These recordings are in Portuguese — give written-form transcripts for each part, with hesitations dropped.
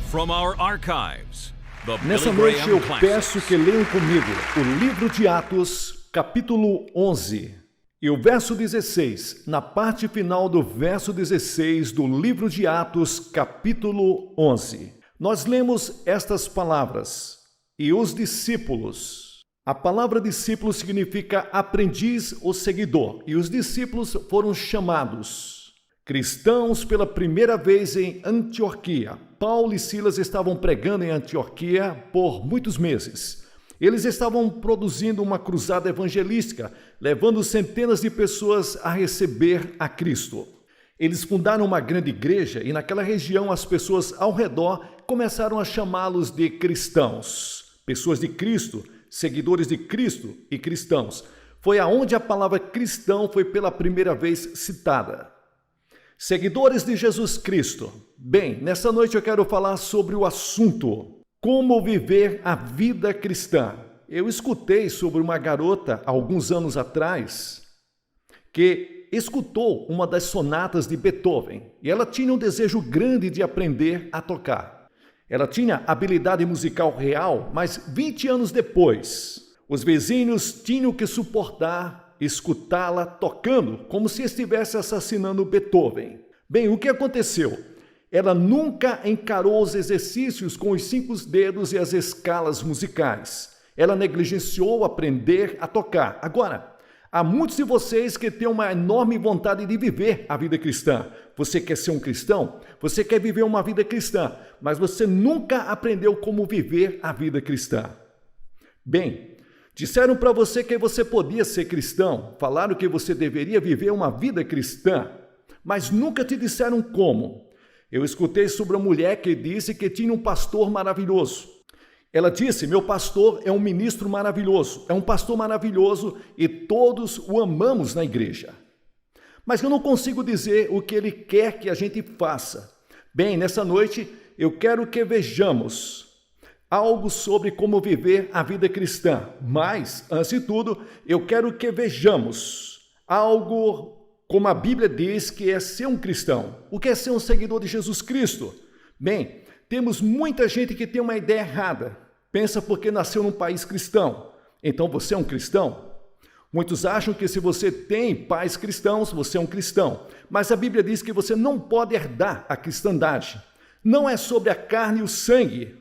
From our archives, the Nessa Billy noite Graham eu Classics. peço que leiam comigo o livro de Atos, capítulo 11, e o verso 16, na parte final do verso 16 do livro de Atos, capítulo 11. Nós lemos estas palavras: e os discípulos. A palavra discípulo significa aprendiz ou seguidor, e os discípulos foram chamados cristãos pela primeira vez em Antioquia. Paulo e Silas estavam pregando em Antioquia por muitos meses. Eles estavam produzindo uma cruzada evangelística, levando centenas de pessoas a receber a Cristo. Eles fundaram uma grande igreja e naquela região as pessoas ao redor começaram a chamá-los de cristãos. Pessoas de Cristo, seguidores de Cristo e cristãos. Foi aonde a palavra cristão foi pela primeira vez citada. Seguidores de Jesus Cristo. Bem, nessa noite eu quero falar sobre o assunto como viver a vida cristã. Eu escutei sobre uma garota, alguns anos atrás, que escutou uma das sonatas de Beethoven e ela tinha um desejo grande de aprender a tocar. Ela tinha habilidade musical real, mas 20 anos depois, os vizinhos tinham que suportar escutá-la tocando como se estivesse assassinando Beethoven. Bem, o que aconteceu? Ela nunca encarou os exercícios com os 5 dedos e as escalas musicais. Ela negligenciou aprender a tocar. Agora, há muitos de vocês que têm uma enorme vontade de viver a vida cristã. Você quer ser um cristão? Você quer viver uma vida cristã, mas você nunca aprendeu como viver a vida cristã. Bem, disseram para você que você podia ser cristão, falaram que você deveria viver uma vida cristã, mas nunca te disseram como. Eu escutei sobre uma mulher que disse que tinha um pastor maravilhoso. Ela disse: meu pastor é um ministro maravilhoso, é um pastor maravilhoso e todos o amamos na igreja. Mas eu não consigo dizer o que ele quer que a gente faça. Bem, nessa noite eu quero que vejamos algo sobre como viver a vida cristã. Mas, antes de tudo, eu quero que vejamos algo como a Bíblia diz que é ser um cristão. O que é ser um seguidor de Jesus Cristo? Bem, temos muita gente que tem uma ideia errada. Pensa porque nasceu num país cristão. Então você é um cristão? Muitos acham que se você tem pais cristãos, você é um cristão. Mas a Bíblia diz que você não pode herdar a cristandade. Não é sobre a carne e o sangue.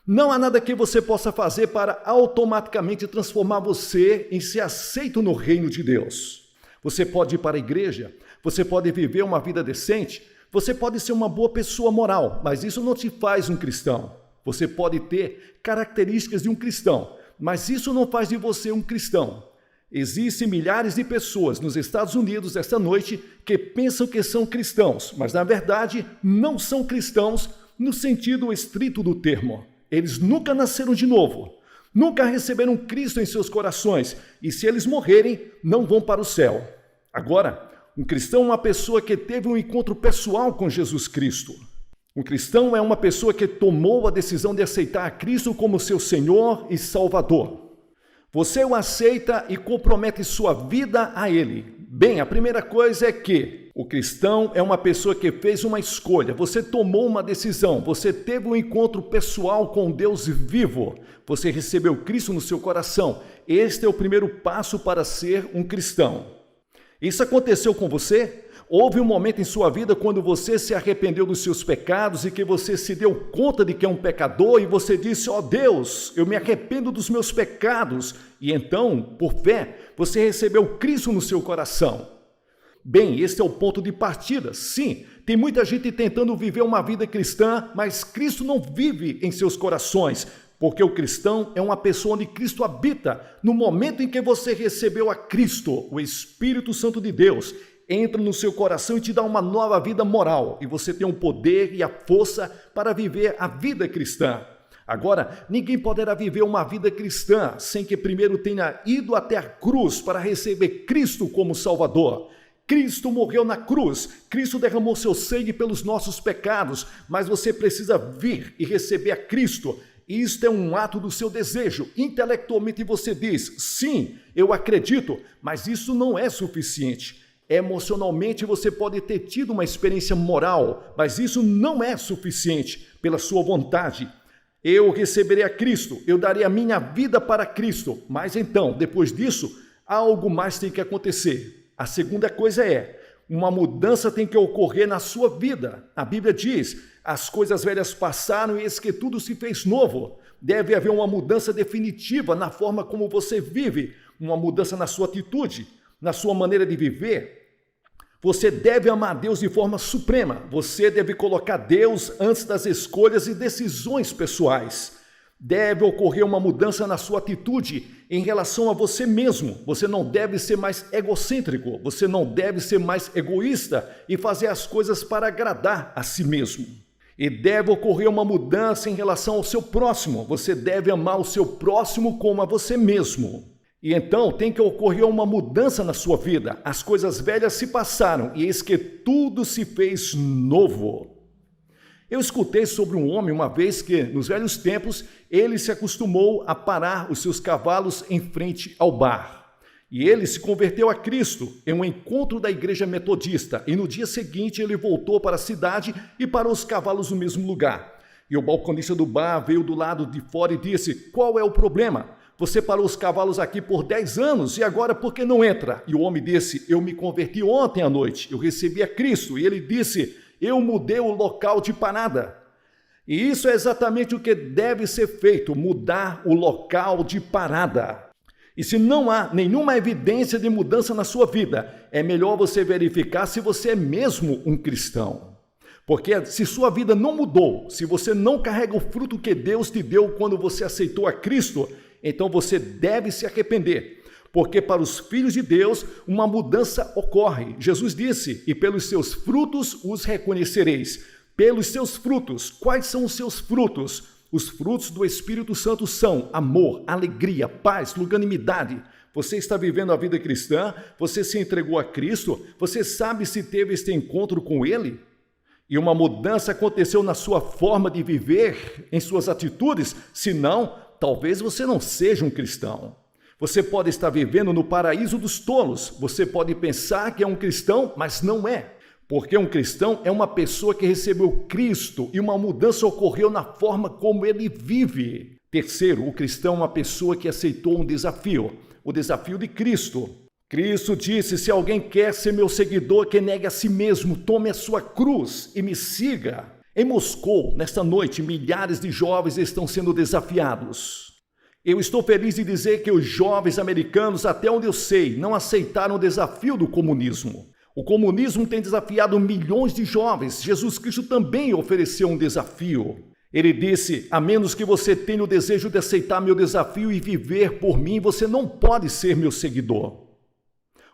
Não há nada que você possa fazer para automaticamente transformar você em ser aceito no reino de Deus. Você pode ir para a igreja, você pode viver uma vida decente, você pode ser uma boa pessoa moral, mas isso não te faz um cristão. Você pode ter características de um cristão, mas isso não faz de você um cristão. Existem milhares de pessoas nos Estados Unidos esta noite que pensam que são cristãos, mas na verdade não são cristãos no sentido estrito do termo. Eles nunca nasceram de novo, nunca receberam Cristo em seus corações, e se eles morrerem, não vão para o céu. Agora, um cristão é uma pessoa que teve um encontro pessoal com Jesus Cristo. Um cristão é uma pessoa que tomou a decisão de aceitar a Cristo como seu Senhor e Salvador. Você o aceita e compromete sua vida a Ele. Bem, a primeira coisa é que o cristão é uma pessoa que fez uma escolha, você tomou uma decisão, você teve um encontro pessoal com Deus vivo, você recebeu Cristo no seu coração. Este é o primeiro passo para ser um cristão. Isso aconteceu com você? Houve um momento em sua vida quando você se arrependeu dos seus pecados e que você se deu conta de que é um pecador e você disse: ó Deus, eu me arrependo dos meus pecados. E então, por fé, você recebeu Cristo no seu coração. Bem, este é o ponto de partida. Sim, tem muita gente tentando viver uma vida cristã, mas Cristo não vive em seus corações, porque o cristão é uma pessoa onde Cristo habita. No momento em que você recebeu a Cristo, o Espírito Santo de Deus entra no seu coração e te dá uma nova vida moral, e você tem o poder e a força para viver a vida cristã. Agora, ninguém poderá viver uma vida cristã sem que primeiro tenha ido até a cruz para receber Cristo como Salvador. Cristo morreu na cruz, Cristo derramou seu sangue pelos nossos pecados, mas você precisa vir e receber a Cristo. Isto é um ato do seu desejo. Intelectualmente você diz: sim, eu acredito, mas isso não é suficiente. Emocionalmente você pode ter tido uma experiência moral, mas isso não é suficiente pela sua vontade. Eu receberei a Cristo, eu darei a minha vida para Cristo, mas então, depois disso, algo mais tem que acontecer. A segunda coisa é, uma mudança tem que ocorrer na sua vida. A Bíblia diz, as coisas velhas passaram e eis que tudo se fez novo. Deve haver uma mudança definitiva na forma como você vive, uma mudança na sua atitude, na sua maneira de viver. Você deve amar Deus de forma suprema. Você deve colocar Deus antes das escolhas e decisões pessoais. Deve ocorrer uma mudança na sua atitude em relação a você mesmo. Você não deve ser mais egocêntrico. Você não deve ser mais egoísta e fazer as coisas para agradar a si mesmo. E deve ocorrer uma mudança em relação ao seu próximo. Você deve amar o seu próximo como a você mesmo. E então tem que ocorrer uma mudança na sua vida. As coisas velhas se passaram e eis que tudo se fez novo. Eu escutei sobre um homem uma vez que, nos velhos tempos, ele se acostumou a parar os seus cavalos em frente ao bar. E ele se converteu a Cristo em um encontro da igreja metodista. E no dia seguinte ele voltou para a cidade e parou os cavalos no mesmo lugar. E o balconista do bar veio do lado de fora e disse: "Qual é o problema? Você parou os cavalos aqui por 10 anos e agora por que não entra?" E o homem disse: "Eu me converti ontem à noite, eu recebi a Cristo." E ele disse: "Eu mudei o local de parada." E isso é exatamente o que deve ser feito, mudar o local de parada. E se não há nenhuma evidência de mudança na sua vida, é melhor você verificar se você é mesmo um cristão. Porque se sua vida não mudou, se você não carrega o fruto que Deus te deu quando você aceitou a Cristo, então você deve se arrepender, porque para os filhos de Deus uma mudança ocorre. Jesus disse: "E pelos seus frutos os reconhecereis." Pelos seus frutos. Quais são os seus frutos? Os frutos do Espírito Santo são amor, alegria, paz, longanimidade. Você está vivendo a vida cristã? Você se entregou a Cristo? Você sabe se teve este encontro com Ele? E uma mudança aconteceu na sua forma de viver, em suas atitudes? Se não, talvez você não seja um cristão. Você pode estar vivendo no paraíso dos tolos. Você pode pensar que é um cristão, mas não é. Porque um cristão é uma pessoa que recebeu Cristo e uma mudança ocorreu na forma como ele vive. Terceiro, o cristão é uma pessoa que aceitou um desafio, o desafio de Cristo. Cristo disse: "Se alguém quer ser meu seguidor, que negue a si mesmo, tome a sua cruz e me siga." Em Moscou, nesta noite, milhares de jovens estão sendo desafiados. Eu estou feliz de dizer que os jovens americanos, até onde eu sei, não aceitaram o desafio do comunismo. O comunismo tem desafiado milhões de jovens. Jesus Cristo também ofereceu um desafio. Ele disse: "A menos que você tenha o desejo de aceitar meu desafio e viver por mim, você não pode ser meu seguidor."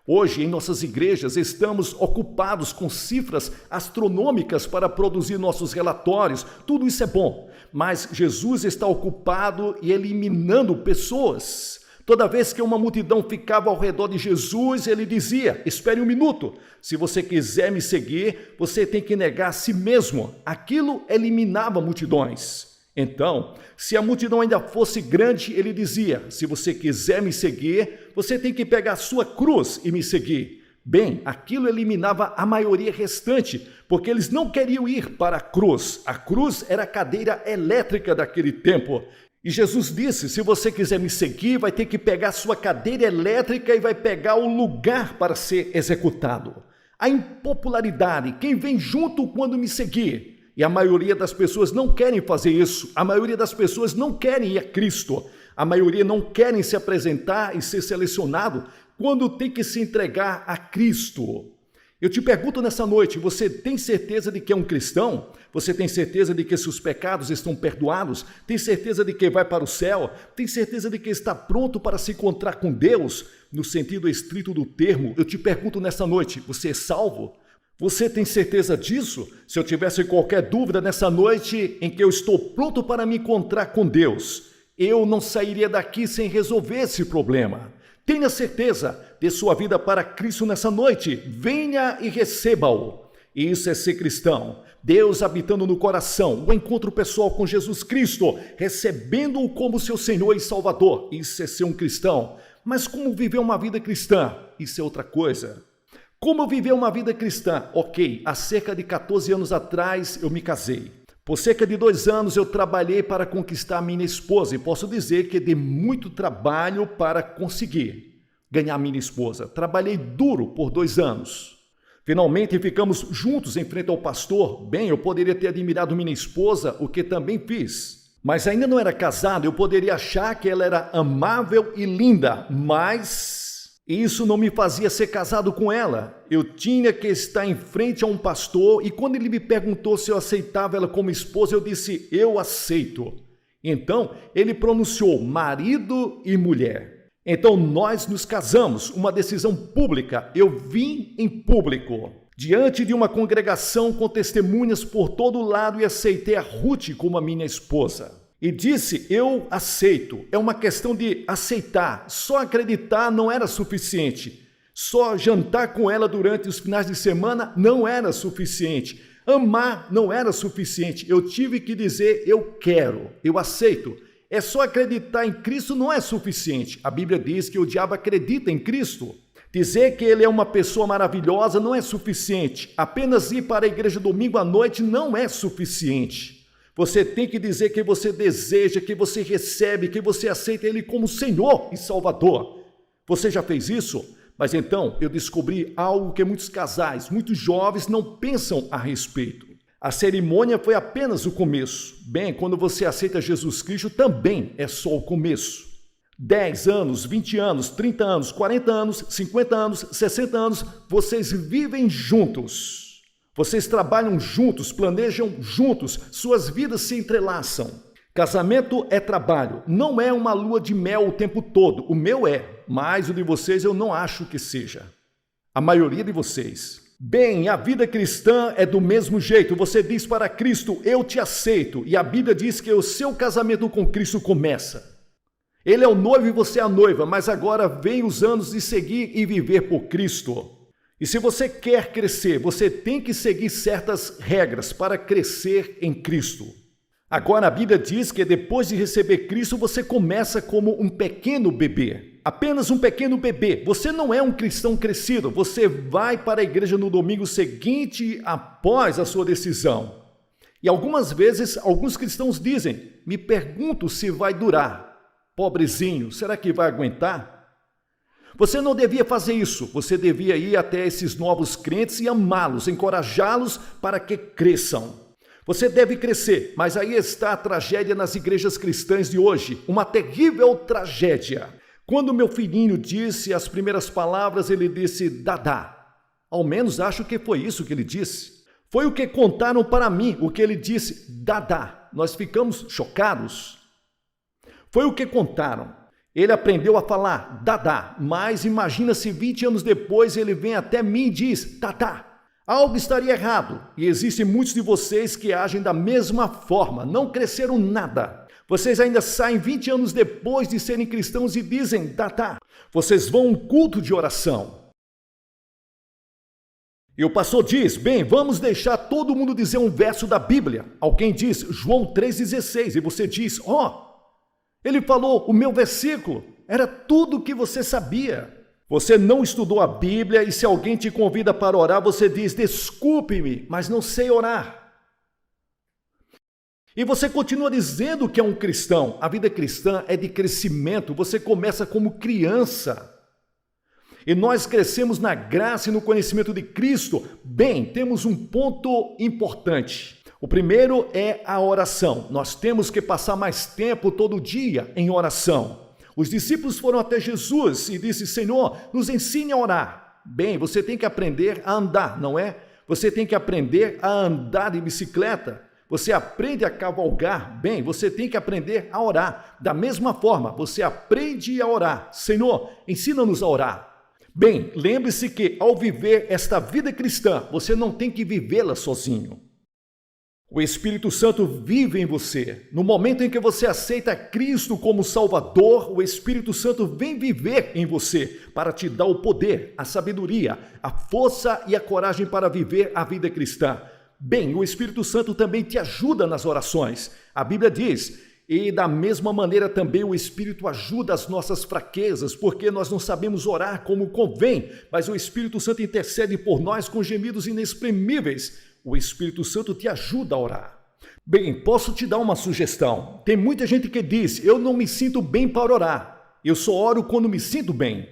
Hoje, em nossas igrejas, estamos ocupados com cifras astronômicas para produzir nossos relatórios. Tudo isso é bom, mas Jesus está ocupado e eliminando pessoas. Toda vez que uma multidão ficava ao redor de Jesus, ele dizia: "Espere um minuto. Se você quiser me seguir, você tem que negar a si mesmo." Aquilo eliminava multidões. Então, se a multidão ainda fosse grande, ele dizia: "Se você quiser me seguir, você tem que pegar a sua cruz e me seguir." Bem, aquilo eliminava a maioria restante, porque eles não queriam ir para a cruz. A cruz era a cadeira elétrica daquele tempo. E Jesus disse: "Se você quiser me seguir, vai ter que pegar a sua cadeira elétrica e vai pegar o lugar para ser executado." A impopularidade, quem vem junto quando me seguir? E a maioria das pessoas não querem fazer isso. A maioria das pessoas não querem ir a Cristo. A maioria não querem se apresentar e ser selecionado quando tem que se entregar a Cristo. Eu te pergunto nessa noite, você tem certeza de que é um cristão? Você tem certeza de que seus pecados estão perdoados? Tem certeza de que vai para o céu? Tem certeza de que está pronto para se encontrar com Deus? No sentido estrito do termo, eu te pergunto nessa noite, você é salvo? Você tem certeza disso? Se eu tivesse qualquer dúvida nessa noite em que eu estou pronto para me encontrar com Deus, eu não sairia daqui sem resolver esse problema. Tenha certeza, dê sua vida para Cristo nessa noite. Venha e receba-o. Isso é ser cristão. Deus habitando no coração, o encontro pessoal com Jesus Cristo, recebendo-o como seu Senhor e Salvador. Isso é ser um cristão. Mas como viver uma vida cristã? Isso é outra coisa. Como viver uma vida cristã? Ok, há cerca de 14 anos atrás eu me casei. Por cerca de 2 anos eu trabalhei para conquistar minha esposa e posso dizer que dei muito trabalho para conseguir ganhar minha esposa. Trabalhei duro por 2 anos. Finalmente ficamos juntos em frente ao pastor. Bem, eu poderia ter admirado minha esposa, o que também fiz. Mas ainda não era casado, eu poderia achar que ela era amável e linda, mas isso não me fazia ser casado com ela. Eu tinha que estar em frente a um pastor e quando ele me perguntou se eu aceitava ela como esposa, eu disse, eu aceito. Então, ele pronunciou marido e mulher. Então, nós nos casamos, uma decisão pública. Eu vim em público, diante de uma congregação com testemunhas por todo lado e aceitei a Ruth como a minha esposa. E disse, eu aceito. É uma questão de aceitar. Só acreditar não era suficiente. Só jantar com ela durante os finais de semana não era suficiente. Amar não era suficiente. Eu tive que dizer, eu quero, eu aceito. É só acreditar em Cristo não é suficiente. A Bíblia diz que o diabo acredita em Cristo. Dizer que ele é uma pessoa maravilhosa não é suficiente. Apenas ir para a igreja domingo à noite não é suficiente. Você tem que dizer que você deseja, que você recebe, que você aceita Ele como Senhor e Salvador. Você já fez isso? Mas então eu descobri algo que muitos casais, muitos jovens não pensam a respeito. A cerimônia foi apenas o começo. Bem, quando você aceita Jesus Cristo também é só o começo. 10 anos, 20 anos, 30 anos, 40 anos, 50 anos, 60 anos, vocês vivem juntos. Vocês trabalham juntos, planejam juntos, suas vidas se entrelaçam. Casamento é trabalho, não é uma lua de mel o tempo todo. O meu é, mas o de vocês eu não acho que seja. A maioria de vocês. Bem, a vida cristã é do mesmo jeito. Você diz para Cristo, eu te aceito. E a Bíblia diz que o seu casamento com Cristo começa. Ele é o noivo e você é a noiva, mas agora vem os anos de seguir e viver por Cristo. E se você quer crescer, você tem que seguir certas regras para crescer em Cristo. Agora a Bíblia diz que depois de receber Cristo, você começa como um pequeno bebê. Apenas um pequeno bebê. Você não é um cristão crescido. Você vai para a igreja no domingo seguinte após a sua decisão. E algumas vezes, alguns cristãos dizem, me pergunto se vai durar. Pobrezinho, será que vai aguentar? Você não devia fazer isso. Você devia ir até esses novos crentes e amá-los, encorajá-los para que cresçam. Você deve crescer, mas aí está a tragédia nas igrejas cristãs de hoje. Uma terrível tragédia. Quando meu filhinho disse as primeiras palavras, ele disse, Dadá. Ao menos acho que foi isso que ele disse. Foi o que contaram para mim, o que ele disse, Dadá. Nós ficamos chocados. Foi o que contaram. Ele aprendeu a falar, Dadá, mas imagina se 20 anos depois ele vem até mim e diz, Dadá. Algo estaria errado. E existem muitos de vocês que agem da mesma forma, não cresceram nada. Vocês ainda saem 20 anos depois de serem cristãos e dizem, Dadá. Vocês vão a um culto de oração. E o pastor diz, bem, vamos deixar todo mundo dizer um verso da Bíblia. Alguém diz, João 3,16, e você diz, ele falou o meu versículo, era tudo o que você sabia. Você não estudou a Bíblia e se alguém te convida para orar, você diz, desculpe-me, mas não sei orar. E você continua dizendo que é um cristão. A vida cristã é de crescimento, você começa como criança. E nós crescemos na graça e no conhecimento de Cristo. Bem, temos um ponto importante. O primeiro é a oração. Nós temos que passar mais tempo todo dia em oração. Os discípulos foram até Jesus e disse, Senhor, nos ensine a orar. Bem, você tem que aprender a andar, não é? Você tem que aprender a andar de bicicleta. Você aprende a cavalgar. Bem, você tem que aprender a orar. Da mesma forma, você aprende a orar. Senhor, ensina-nos a orar. Bem, lembre-se que ao viver esta vida cristã, você não tem que vivê-la sozinho. O Espírito Santo vive em você. No momento em que você aceita Cristo como Salvador, o Espírito Santo vem viver em você para te dar o poder, a sabedoria, a força e a coragem para viver a vida cristã. Bem, o Espírito Santo também te ajuda nas orações. A Bíblia diz, E da mesma maneira também o Espírito ajuda as nossas fraquezas, porque nós não sabemos orar como convém, mas o Espírito Santo intercede por nós com gemidos inexprimíveis. O Espírito Santo te ajuda a orar. Bem, posso te dar uma sugestão. Tem muita gente que diz, eu não me sinto bem para orar. Eu só oro quando me sinto bem.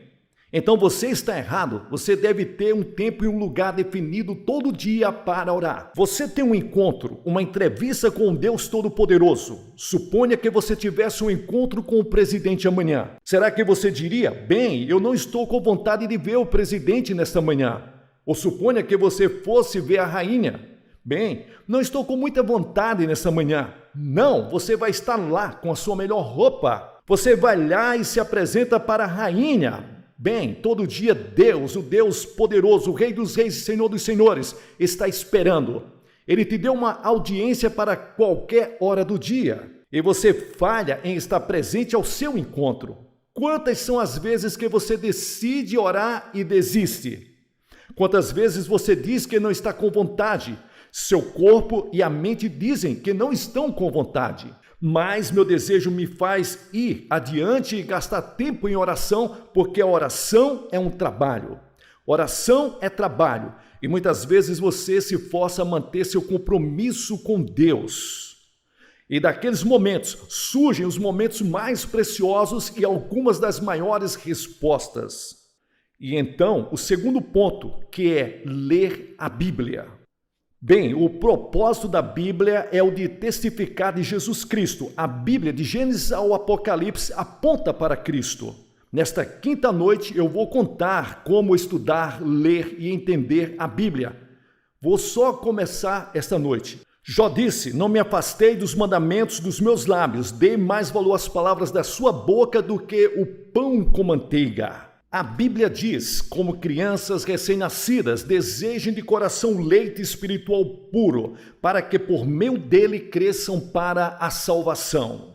Então você está errado. Você deve ter um tempo e um lugar definido todo dia para orar. Você tem um encontro, uma entrevista com o Deus Todo-Poderoso. Suponha que você tivesse um encontro com o presidente amanhã. Será que você diria, bem, eu não estou com vontade de ver o presidente nesta manhã? Ou suponha que você fosse ver a rainha. Bem, não estou com muita vontade nessa manhã. Não, você vai estar lá com a sua melhor roupa. Você vai lá e se apresenta para a rainha. Bem, todo dia Deus, o Deus poderoso, o Rei dos Reis e Senhor dos Senhores, está esperando. Ele te deu uma audiência para qualquer hora do dia. E você falha em estar presente ao seu encontro. Quantas são as vezes que você decide orar e desiste? Quantas vezes você diz que não está com vontade? Seu corpo e a mente dizem que não estão com vontade. Mas meu desejo me faz ir adiante e gastar tempo em oração, porque a oração é um trabalho. Oração é trabalho. E muitas vezes você se força a manter seu compromisso com Deus. E daqueles momentos surgem os momentos mais preciosos e algumas das maiores respostas. E então, o segundo ponto, que é ler a Bíblia. Bem, o propósito da Bíblia é o de testificar de Jesus Cristo. A Bíblia, de Gênesis ao Apocalipse, aponta para Cristo. Nesta quinta noite, eu vou contar como estudar, ler e entender a Bíblia. Vou só começar esta noite. Jó disse, não me afastei dos mandamentos dos meus lábios, dei mais valor às palavras da sua boca do que o pão com manteiga. A Bíblia diz, como crianças recém-nascidas, desejem de coração leite espiritual puro, para que por meio dele cresçam para a salvação.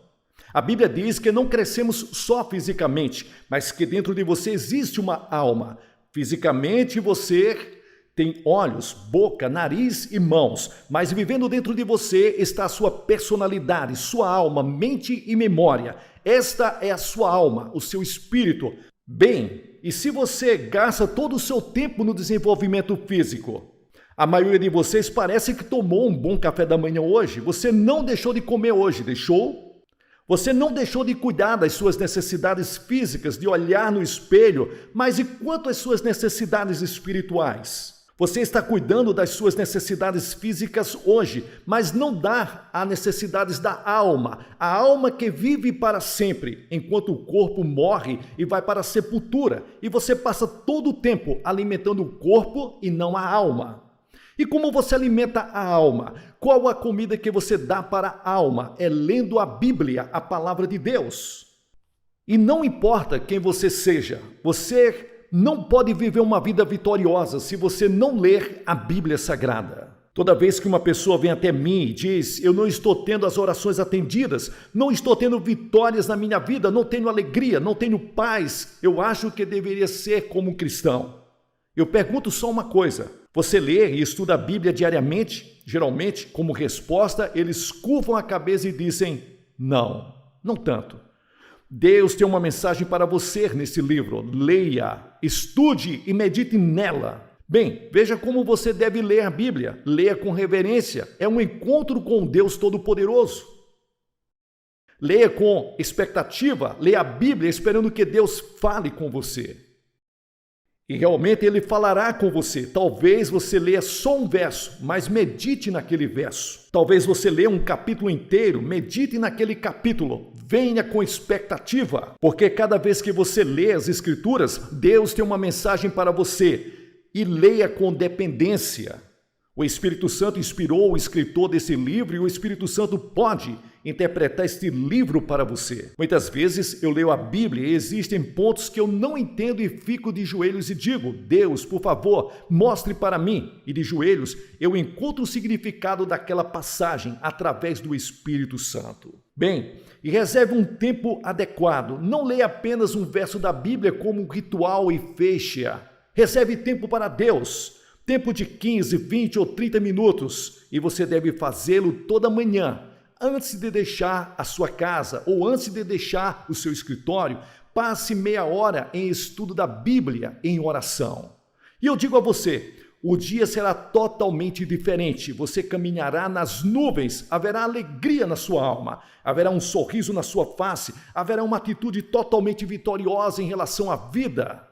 A Bíblia diz que não crescemos só fisicamente, mas que dentro de você existe uma alma. Fisicamente você tem olhos, boca, nariz e mãos, mas vivendo dentro de você está a sua personalidade, sua alma, mente e memória. Esta é a sua alma, o seu espírito. Bem, e se você gasta todo o seu tempo no desenvolvimento físico? A maioria de vocês parece que tomou um bom café da manhã hoje. Você não deixou de comer hoje, deixou? Você não deixou de cuidar das suas necessidades físicas, de olhar no espelho, mas e quanto às suas necessidades espirituais? Você está cuidando das suas necessidades físicas hoje, mas não dá às necessidades da alma, a alma que vive para sempre, enquanto o corpo morre e vai para a sepultura, e você passa todo o tempo alimentando o corpo e não a alma. E como você alimenta a alma? Qual a comida que você dá para a alma? É lendo a Bíblia, a palavra de Deus. E não importa quem você seja, você não pode viver uma vida vitoriosa se você não ler a Bíblia Sagrada. Toda vez que uma pessoa vem até mim e diz, eu não estou tendo as orações atendidas, não estou tendo vitórias na minha vida, não tenho alegria, não tenho paz, eu acho que deveria ser como um cristão. Eu pergunto só uma coisa, você lê e estuda a Bíblia diariamente? Geralmente, como resposta, eles curvam a cabeça e dizem, não tanto. Deus tem uma mensagem para você nesse livro. Leia, estude e medite nela. Bem, veja como você deve ler a Bíblia. Leia com reverência. É um encontro com Deus Todo-Poderoso. Leia com expectativa. Leia a Bíblia esperando que Deus fale com você. E realmente Ele falará com você. Talvez você leia só um verso, mas medite naquele verso. Talvez você leia um capítulo inteiro, medite naquele capítulo. Venha com expectativa, porque cada vez que você lê as Escrituras, Deus tem uma mensagem para você. E leia com dependência. O Espírito Santo inspirou o escritor desse livro e o Espírito Santo pode interpretar este livro para você. Muitas vezes eu leio a Bíblia e existem pontos que eu não entendo e fico de joelhos e digo, Deus, por favor, mostre para mim. E de joelhos eu encontro o significado daquela passagem através do Espírito Santo. Bem, e reserve um tempo adequado. Não leia apenas um verso da Bíblia como um ritual e feche-a. Reserve tempo para Deus. Tempo de 15, 20 ou 30 minutos, e você deve fazê-lo toda manhã, antes de deixar a sua casa ou antes de deixar o seu escritório, passe meia hora em estudo da Bíblia, em oração. E eu digo a você, o dia será totalmente diferente. Você caminhará nas nuvens, haverá alegria na sua alma, haverá um sorriso na sua face, haverá uma atitude totalmente vitoriosa em relação à vida.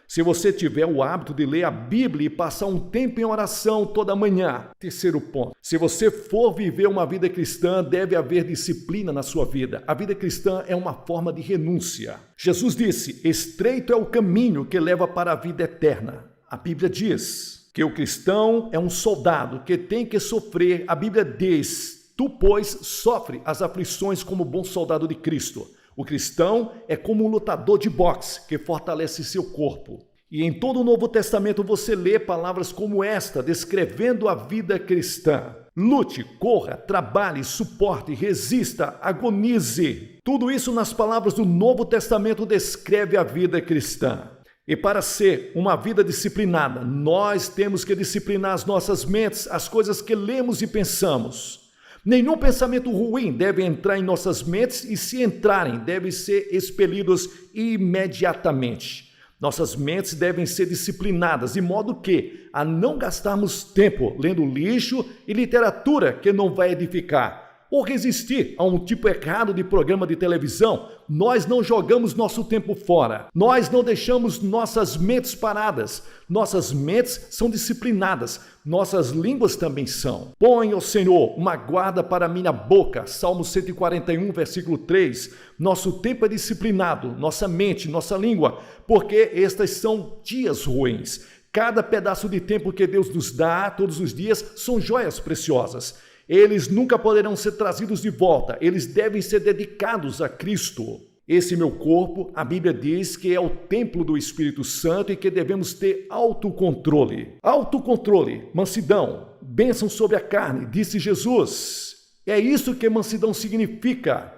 Se você tiver o hábito de ler a Bíblia e passar um tempo em oração toda manhã. Terceiro ponto, se você for viver uma vida cristã, deve haver disciplina na sua vida. A vida cristã é uma forma de renúncia. Jesus disse, estreito é o caminho que leva para a vida eterna. A Bíblia diz que o cristão é um soldado que tem que sofrer. A Bíblia diz, tu, pois, sofre as aflições como bom soldado de Cristo. O cristão é como um lutador de boxe que fortalece seu corpo. E em todo o Novo Testamento você lê palavras como esta, descrevendo a vida cristã. Lute, corra, trabalhe, suporte, resista, agonize. Tudo isso nas palavras do Novo Testamento descreve a vida cristã. E para ser uma vida disciplinada, nós temos que disciplinar as nossas mentes, as coisas que lemos e pensamos. Nenhum pensamento ruim deve entrar em nossas mentes e, se entrarem, devem ser expelidos imediatamente. Nossas mentes devem ser disciplinadas, de modo que a não gastarmos tempo lendo lixo e literatura que não vai edificar, ou resistir a um tipo errado de programa de televisão. Nós não jogamos nosso tempo fora. Nós não deixamos nossas mentes paradas. Nossas mentes são disciplinadas. Nossas línguas também são. Põe, ó Senhor, uma guarda para minha boca. Salmo 141, versículo 3. Nosso tempo é disciplinado, nossa mente, nossa língua, porque estas são dias ruins. Cada pedaço de tempo que Deus nos dá todos os dias são joias preciosas. Eles nunca poderão ser trazidos de volta, eles devem ser dedicados a Cristo. Esse meu corpo, a Bíblia diz que é o templo do Espírito Santo e que devemos ter autocontrole. Autocontrole, mansidão, bênção sobre a carne, disse Jesus. É isso que mansidão significa.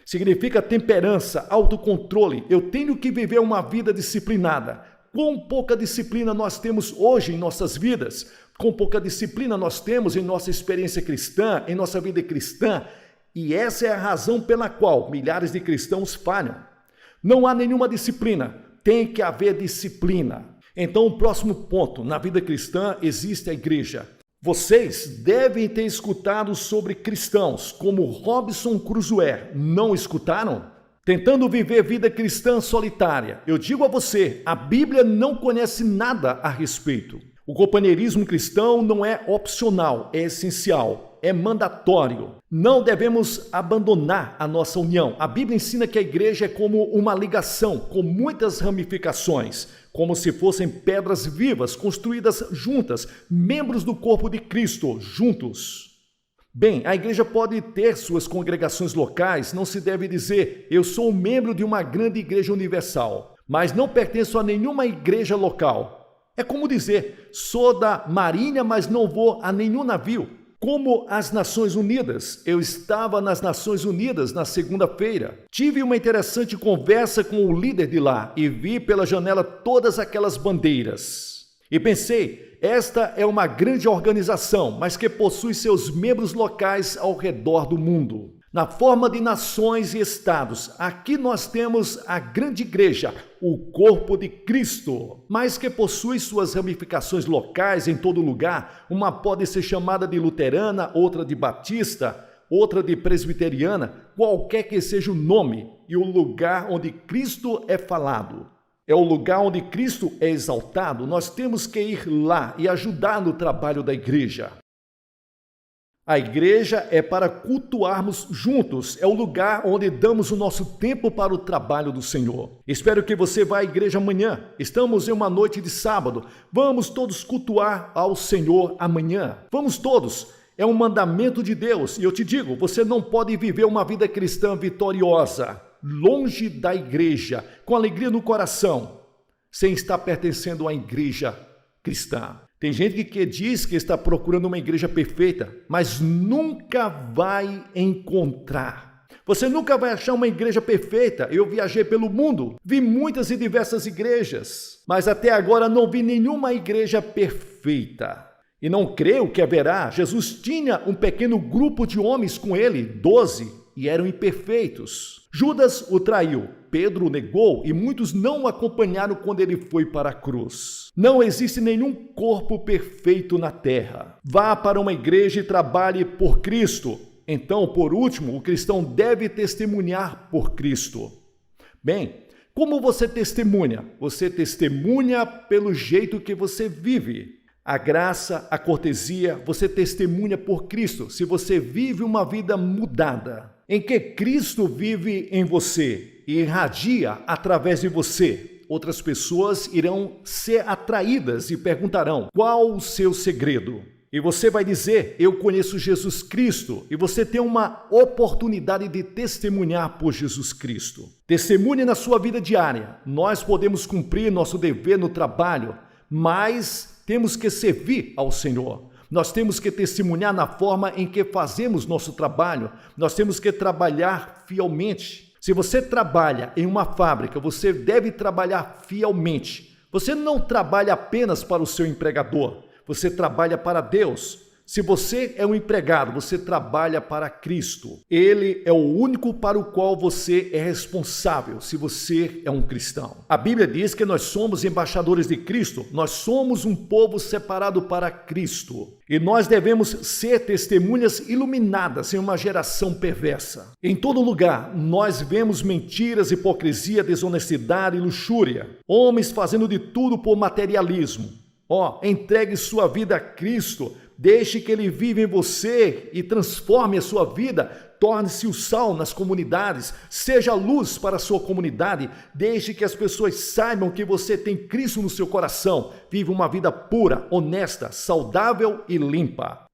Significa temperança, autocontrole. Eu tenho que viver uma vida disciplinada. Quão pouca disciplina nós temos hoje em nossas vidas? Com pouca disciplina nós temos em nossa experiência cristã, em nossa vida cristã, e essa é a razão pela qual milhares de cristãos falham. Não há nenhuma disciplina, tem que haver disciplina. Então, o próximo ponto, na vida cristã existe a igreja. Vocês devem ter escutado sobre cristãos como Robinson Crusoe, não escutaram? Tentando viver vida cristã solitária. Eu digo a você, a Bíblia não conhece nada a respeito. O companheirismo cristão não é opcional, é essencial, é mandatório. Não devemos abandonar a nossa união. A Bíblia ensina que a igreja é como uma ligação com muitas ramificações, como se fossem pedras vivas construídas juntas, membros do corpo de Cristo, juntos. Bem, a igreja pode ter suas congregações locais, não se deve dizer, eu sou um membro de uma grande igreja universal, mas não pertenço a nenhuma igreja local. É como dizer, sou da Marinha, mas não vou a nenhum navio. Como as Nações Unidas. Eu estava nas Nações Unidas na segunda-feira. Tive uma interessante conversa com o líder de lá e vi pela janela todas aquelas bandeiras. E pensei, esta é uma grande organização, mas que possui seus membros locais ao redor do mundo. Na forma de nações e estados, aqui nós temos a grande igreja, o corpo de Cristo, mas que possui suas ramificações locais em todo lugar. Uma pode ser chamada de luterana, outra de batista, outra de presbiteriana, qualquer que seja o nome e o lugar onde Cristo é falado. É o lugar onde Cristo é exaltado. Nós temos que ir lá e ajudar no trabalho da igreja. A igreja é para cultuarmos juntos, é o lugar onde damos o nosso tempo para o trabalho do Senhor. Espero que você vá à igreja amanhã. Estamos em uma noite de sábado. Vamos todos cultuar ao Senhor amanhã. Vamos todos. É um mandamento de Deus. E eu te digo, você não pode viver uma vida cristã vitoriosa, longe da igreja, com alegria no coração, sem estar pertencendo à igreja cristã. Tem gente que diz que está procurando uma igreja perfeita, mas nunca vai encontrar. Você nunca vai achar uma igreja perfeita. Eu viajei pelo mundo, vi muitas e diversas igrejas, mas até agora não vi nenhuma igreja perfeita. E não creio que haverá. Jesus tinha um pequeno grupo de homens com ele, 12, e eram imperfeitos. Judas o traiu, Pedro o negou e muitos não o acompanharam quando ele foi para a cruz. Não existe nenhum corpo perfeito na terra. Vá para uma igreja e trabalhe por Cristo. Então, por último, o cristão deve testemunhar por Cristo. Bem, como você testemunha? Você testemunha pelo jeito que você vive. A graça, a cortesia, você testemunha por Cristo, se você vive uma vida mudada, em que Cristo vive em você e irradia através de você. Outras pessoas irão ser atraídas e perguntarão: qual o seu segredo? E você vai dizer: eu conheço Jesus Cristo. E você tem uma oportunidade de testemunhar por Jesus Cristo. Testemunhe na sua vida diária. Nós podemos cumprir nosso dever no trabalho, mas temos que servir ao Senhor. Nós temos que testemunhar na forma em que fazemos nosso trabalho. Nós temos que trabalhar fielmente. Se você trabalha em uma fábrica, você deve trabalhar fielmente. Você não trabalha apenas para o seu empregador. Você trabalha para Deus. Se você é um empregado, você trabalha para Cristo. Ele é o único para o qual você é responsável, se você é um cristão. A Bíblia diz que nós somos embaixadores de Cristo. Nós somos um povo separado para Cristo. E nós devemos ser testemunhas iluminadas em uma geração perversa. Em todo lugar, nós vemos mentiras, hipocrisia, desonestidade e luxúria. Homens fazendo de tudo por materialismo. Entregue sua vida a Cristo. Deixe que Ele viva em você e transforme a sua vida. Torne-se o sal nas comunidades. Seja a luz para a sua comunidade. Deixe que as pessoas saibam que você tem Cristo no seu coração. Vive uma vida pura, honesta, saudável e limpa.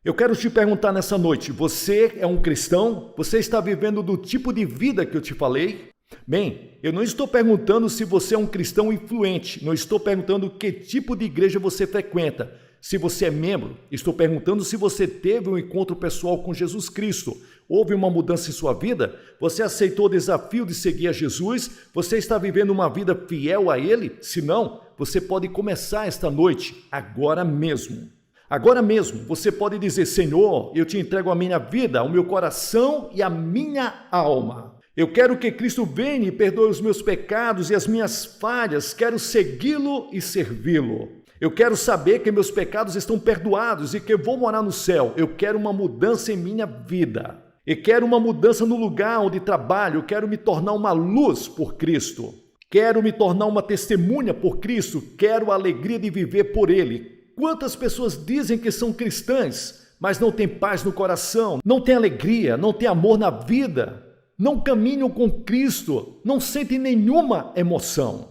Eu quero te perguntar nessa noite: você é um cristão? Você está vivendo do tipo de vida que eu te falei? Bem, eu não estou perguntando se você é um cristão influente. Não estou perguntando que tipo de igreja você frequenta. Se você é membro, estou perguntando se você teve um encontro pessoal com Jesus Cristo. Houve uma mudança em sua vida? Você aceitou o desafio de seguir a Jesus? Você está vivendo uma vida fiel a Ele? Se não, você pode começar esta noite, agora mesmo. Agora mesmo, você pode dizer: Senhor, eu te entrego a minha vida, o meu coração e a minha alma. Eu quero que Cristo venha e perdoe os meus pecados e as minhas falhas. Quero segui-lo e servi-lo. Eu quero saber que meus pecados estão perdoados e que eu vou morar no céu. Eu quero uma mudança em minha vida. E quero uma mudança no lugar onde trabalho. Eu quero me tornar uma luz por Cristo. Quero me tornar uma testemunha por Cristo. Quero a alegria de viver por Ele. Quantas pessoas dizem que são cristãs, mas não têm paz no coração, não têm alegria, não têm amor na vida, não caminham com Cristo, não sentem nenhuma emoção.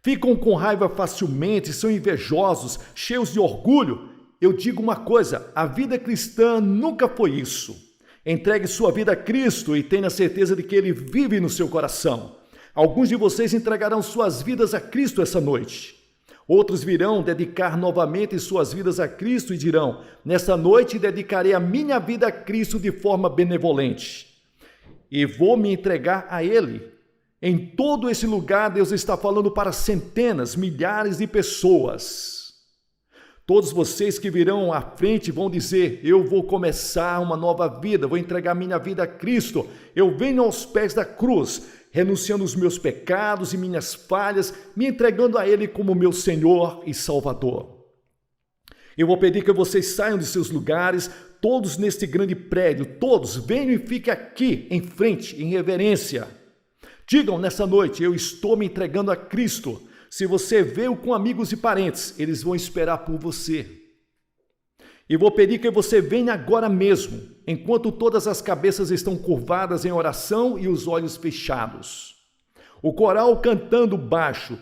Ficam com raiva facilmente, são invejosos, cheios de orgulho. Eu digo uma coisa: a vida cristã nunca foi isso. Entregue sua vida a Cristo e tenha certeza de que Ele vive no seu coração. Alguns de vocês entregarão suas vidas a Cristo essa noite. Outros virão dedicar novamente suas vidas a Cristo e dirão: nessa noite dedicarei a minha vida a Cristo de forma benevolente. E vou me entregar a Ele. Em todo esse lugar, Deus está falando para centenas, milhares de pessoas. Todos vocês que virão à frente vão dizer: eu vou começar uma nova vida, vou entregar minha vida a Cristo. Eu venho aos pés da cruz, renunciando os meus pecados e minhas falhas, me entregando a Ele como meu Senhor e Salvador. Eu vou pedir que vocês saiam de seus lugares, todos neste grande prédio, todos venham e fiquem aqui em frente, em reverência. Digam nessa noite: eu estou me entregando a Cristo. Se você veio com amigos e parentes, eles vão esperar por você. E vou pedir que você venha agora mesmo, enquanto todas as cabeças estão curvadas em oração e os olhos fechados. O coral cantando baixo: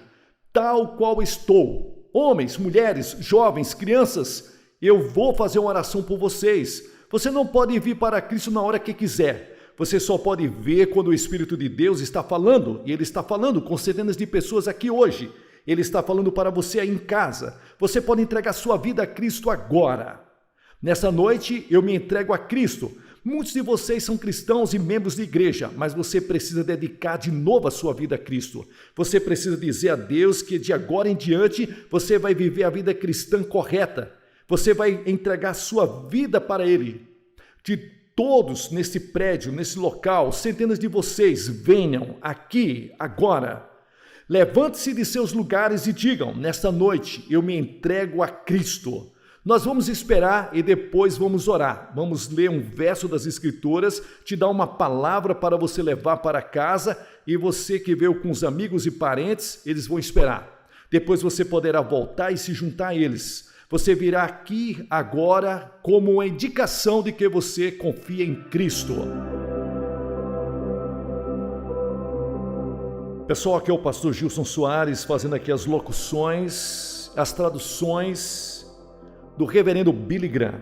tal qual estou. Homens, mulheres, jovens, crianças, eu vou fazer uma oração por vocês. Você não pode vir para Cristo na hora que quiser. Você só pode ver quando o Espírito de Deus está falando, e Ele está falando com centenas de pessoas aqui hoje. Ele está falando para você aí em casa. Você pode entregar sua vida a Cristo agora. Nessa noite, eu me entrego a Cristo. Muitos de vocês são cristãos e membros de igreja, mas você precisa dedicar de novo a sua vida a Cristo. Você precisa dizer a Deus que de agora em diante, você vai viver a vida cristã correta. Você vai entregar sua vida para Ele. De todos nesse prédio, nesse local, centenas de vocês venham aqui, agora. Levante-se de seus lugares e digam, nesta noite eu me entrego a Cristo. Nós vamos esperar e depois vamos orar. Vamos ler um verso das Escrituras, te dar uma palavra para você levar para casa e você que veio com os amigos e parentes, eles vão esperar. Depois você poderá voltar e se juntar a eles. Você virá aqui agora como uma indicação de que você confia em Cristo. Pessoal, aqui é o pastor Gilson Soares fazendo aqui as locuções, as traduções do reverendo Billy Graham.